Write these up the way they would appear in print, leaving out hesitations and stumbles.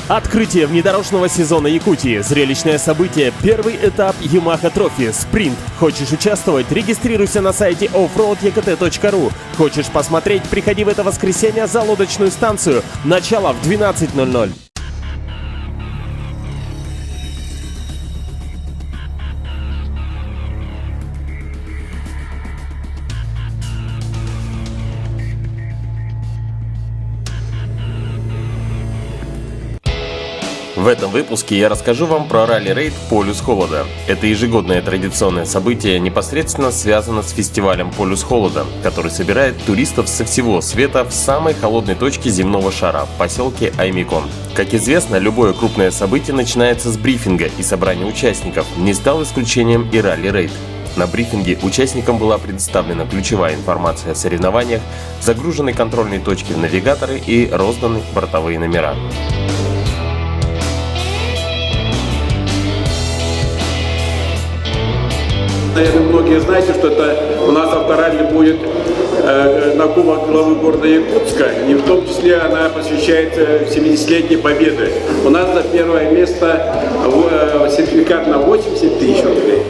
Открытие внедорожного сезона Якутии. Зрелищное событие. Первый этап Yamaha Trophy. Спринт. Хочешь участвовать? Регистрируйся на сайте offroadykt.ru. Хочешь посмотреть? Приходи в это воскресенье за лодочную станцию. Начало в 12:00. В этом выпуске я расскажу вам про ралли-рейд «Полюс холода». Это ежегодное традиционное событие непосредственно связано с фестивалем «Полюс холода», который собирает туристов со всего света в самой холодной точке земного шара – поселке Аймикон. Как известно, любое крупное событие начинается с брифинга и собрания участников. Не стал исключением и ралли-рейд. На брифинге участникам была предоставлена ключевая информация о соревнованиях, загружены контрольные точки в навигаторы и розданы бортовые номера. Наверное, многие знаете, что это у нас авторалли будет на кубок главы города Якутска, и в том числе она посвящается 70-летней победы. У нас за первое место сертификат на 80 тысяч рублей,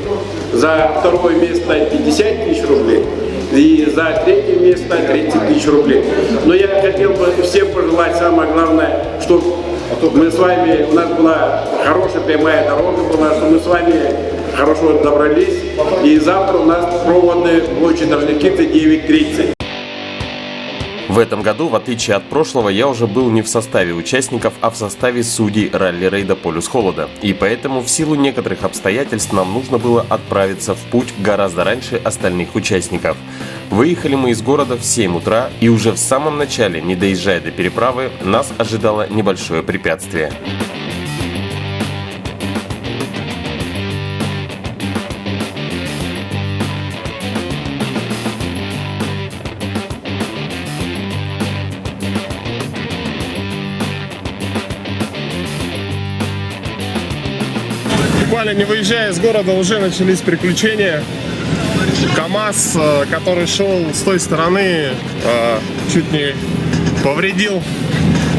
за второе место 50 тысяч рублей и за третье место 30 тысяч рублей. Но я хотел бы всем пожелать, самое главное, чтобы мы с вами, у нас была хорошая прямая дорога была, что мы с вами хорошо добрались, и завтра у нас проводы площадь Орджоникидзе 9:30. В этом году, в отличие от прошлого, я уже был не в составе участников, а в составе судей ралли-рейда «Полюс холода». И поэтому в силу некоторых обстоятельств нам нужно было отправиться в путь гораздо раньше остальных участников. Выехали мы из города в 7 утра, и уже в самом начале, не доезжая до переправы, нас ожидало небольшое препятствие. Буквально не выезжая из города, уже начались приключения. КамАЗ, который шел с той стороны, чуть не повредил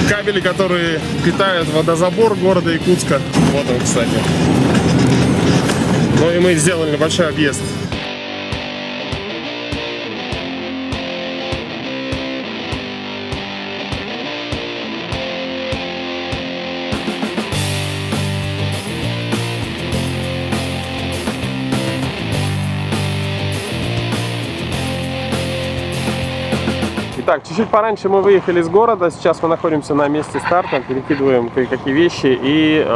кабели, которые питают водозабор города Якутска. Вот он, кстати. Ну и мы сделали небольшой объезд. Так, чуть-чуть пораньше мы выехали из города, сейчас мы находимся на месте старта, перекидываем кое-какие вещи и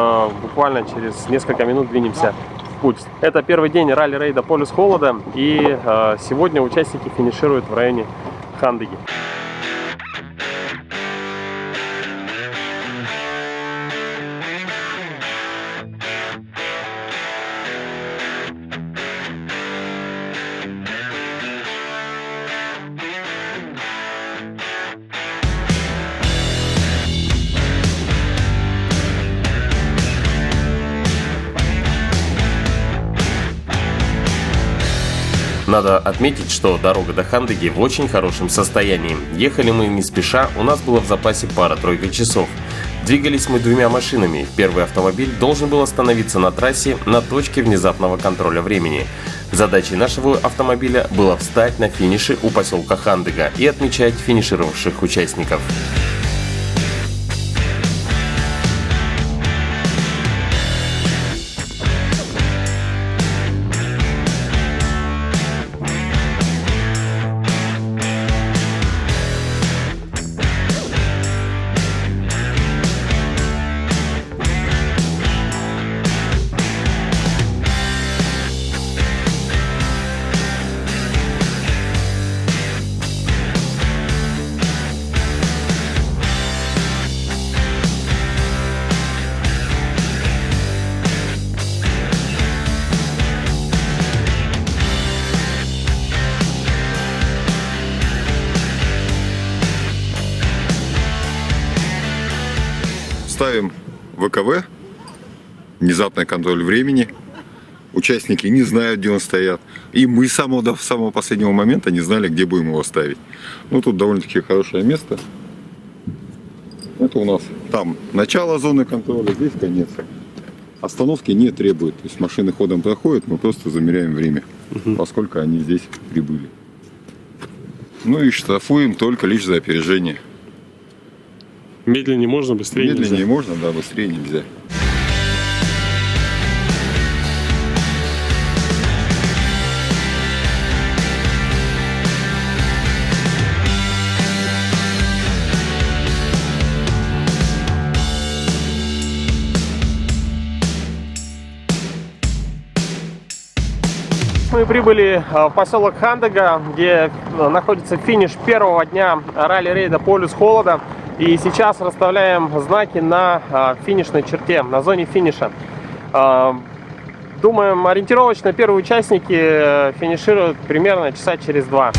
буквально через несколько минут двинемся в путь. Это первый день ралли-рейда «Полюс холода», и сегодня участники финишируют в районе Хандыги. Надо отметить, что дорога до Хандыги в очень хорошем состоянии. Ехали мы не спеша, у нас было в запасе пара-тройка часов. Двигались мы двумя машинами. Первый автомобиль должен был остановиться на трассе на точке внезапного контроля времени. Задачей нашего автомобиля было встать на финише у поселка Хандыга и отмечать финишировавших участников. Ставим ВКВ, внезапный контроль времени. Участники не знают, где он стоят. И мы с самого последнего момента не знали, где будем его ставить. Ну, тут довольно-таки хорошее место. Это у нас там начало зоны контроля, здесь конец. Остановки не требует. То есть машины ходом проходят, мы просто замеряем время, поскольку они здесь прибыли. Ну и штрафуем только лишь за опережение. Медленнее можно, быстрее Медленнее нельзя. можно, да, быстрее нельзя. Мы прибыли в поселок Хандага, где находится финиш первого дня ралли-рейда «Полюс холода». И сейчас расставляем знаки на финишной черте, на зоне финиша. Думаем, ориентировочно первые участники финишируют примерно часа через 2.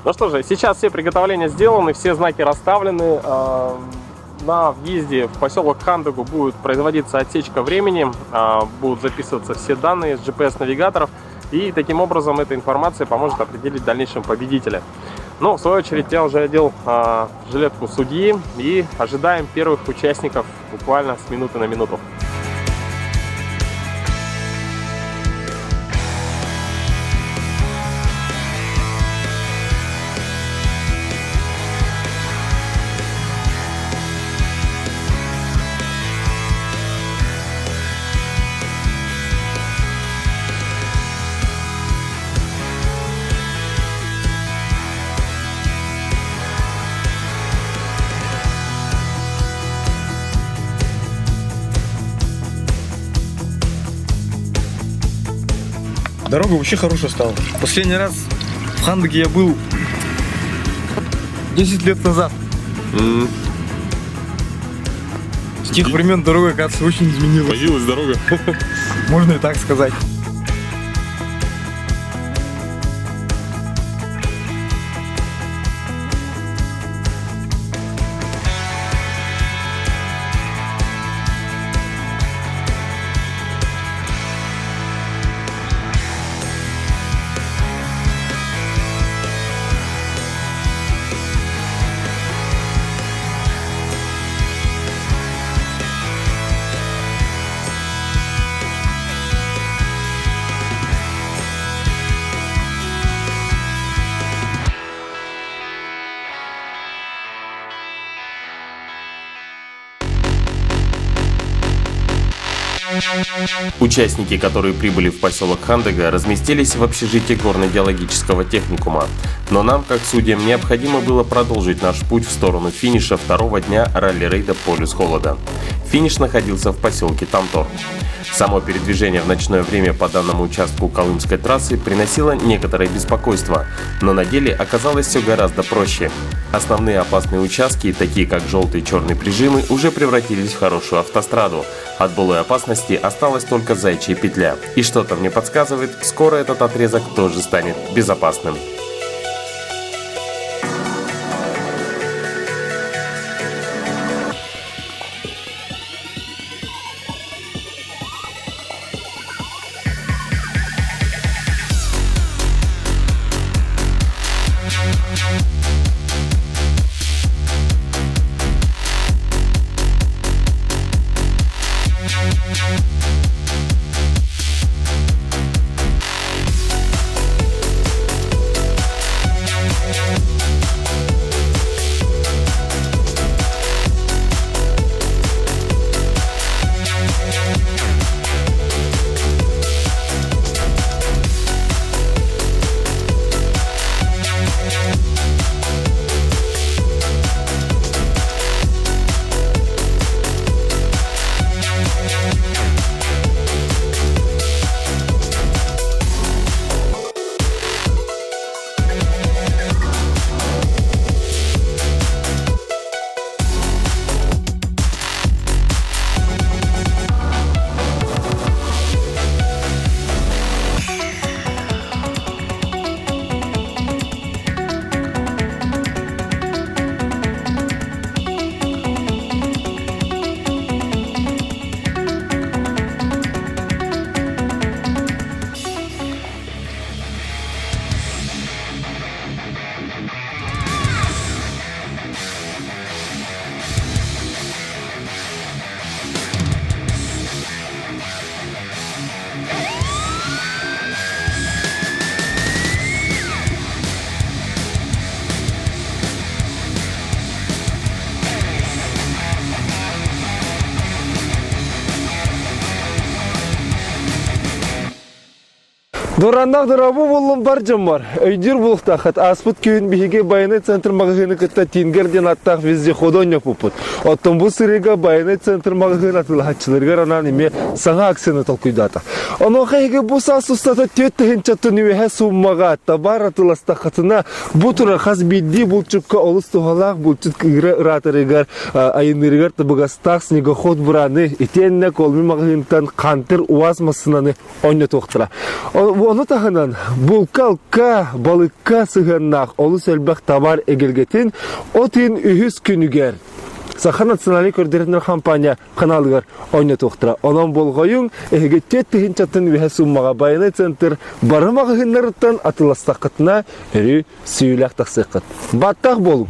Ну что же, сейчас все приготовления сделаны, все знаки расставлены. На въезде в поселок Хандагу будет производиться отсечка времени, будут записываться все данные с GPS-навигаторов, и таким образом эта информация поможет определить в дальнейшем победителя. Но в свою очередь я уже одел жилетку судьи и ожидаем первых участников буквально с минуты на минуту. Дорога вообще хорошая стала. Последний раз в Хандаге я был 10 лет назад. С тех времен дорога, кажется, очень изменилась. Появилась дорога. Можно и так сказать. Участники, которые прибыли в поселок Хандага, разместились в общежитии горно-геологического техникума. Но нам, как судьям, необходимо было продолжить наш путь в сторону финиша второго дня ралли-рейда «Полюс холода». Финиш находился в поселке Тамтор. Само передвижение в ночное время по данному участку Колымской трассы приносило некоторое беспокойство, но на деле оказалось все гораздо проще. Основные опасные участки, такие как желтые и черные прижимы, уже превратились в хорошую автостраду. От былой опасности осталась только Заячья петля. И что-то мне подсказывает, скоро этот отрезок тоже станет безопасным. Дораннах дырабы болым бар жамар. Өйдер булықтақат. Аспыт күйін бігеге байыны центр мағығыны кітта тингерден аттақ везде ходон yapuput. Оттан бұл сырыға байыны центр мағығын атылы хатчылырға ранан еме саңа аксияны талқүйдата. Оны қайығы бұл сасустата төттігін чаттын үйе суммаға табар атыластақатына бұл тұра қаз бидді бұл чүпқа олыс тұғалақ бұл чүт ратырығар айынырығар табығастақ снегоход бұраны етенне колми мағығынтан қантыр уаз масынаны ойны тоқтыра. Оны тағынан бұлқалқа, балыққа сығаннақ олыс әлбәқ табар егелгетін отын үйіз күнігер. Саха национальный координатор компания каналыгар ойны тоқтыра. Онан болғайың әйге теттігін чатын веге суммаға байыны центр барымаға ғынларыттан атыластақытына әрі сүйіләқ тақсықыт. Баттақ болу.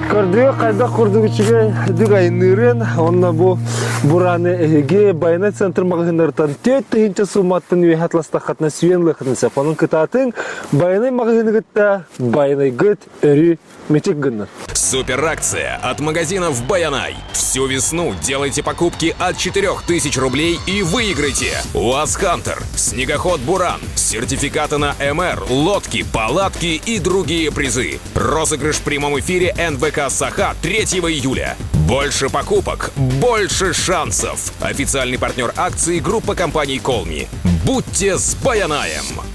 Көрдігі қайда құрдығычыға дүг айынырын, онна бұл бұраны әйге байына центр мағығыныртан төттігінші суматтың үйе хатластақатына сүйенлі қытынса. Оның кытатын байына мағығынығытта байына гыт өрі мечек гыныр. Суперакция от магазинов Баянай. Всю весну делайте покупки от 4000 рублей и выиграйте УАЗ Хантер, снегоход Буран, сертификаты на МР, лодки, палатки и другие призы. Розыгрыш в прямом эфире НВК Саха 3 июля. Больше покупок, больше шансов. Официальный партнер акции — группа компаний Колми. Будьте с Баянаем!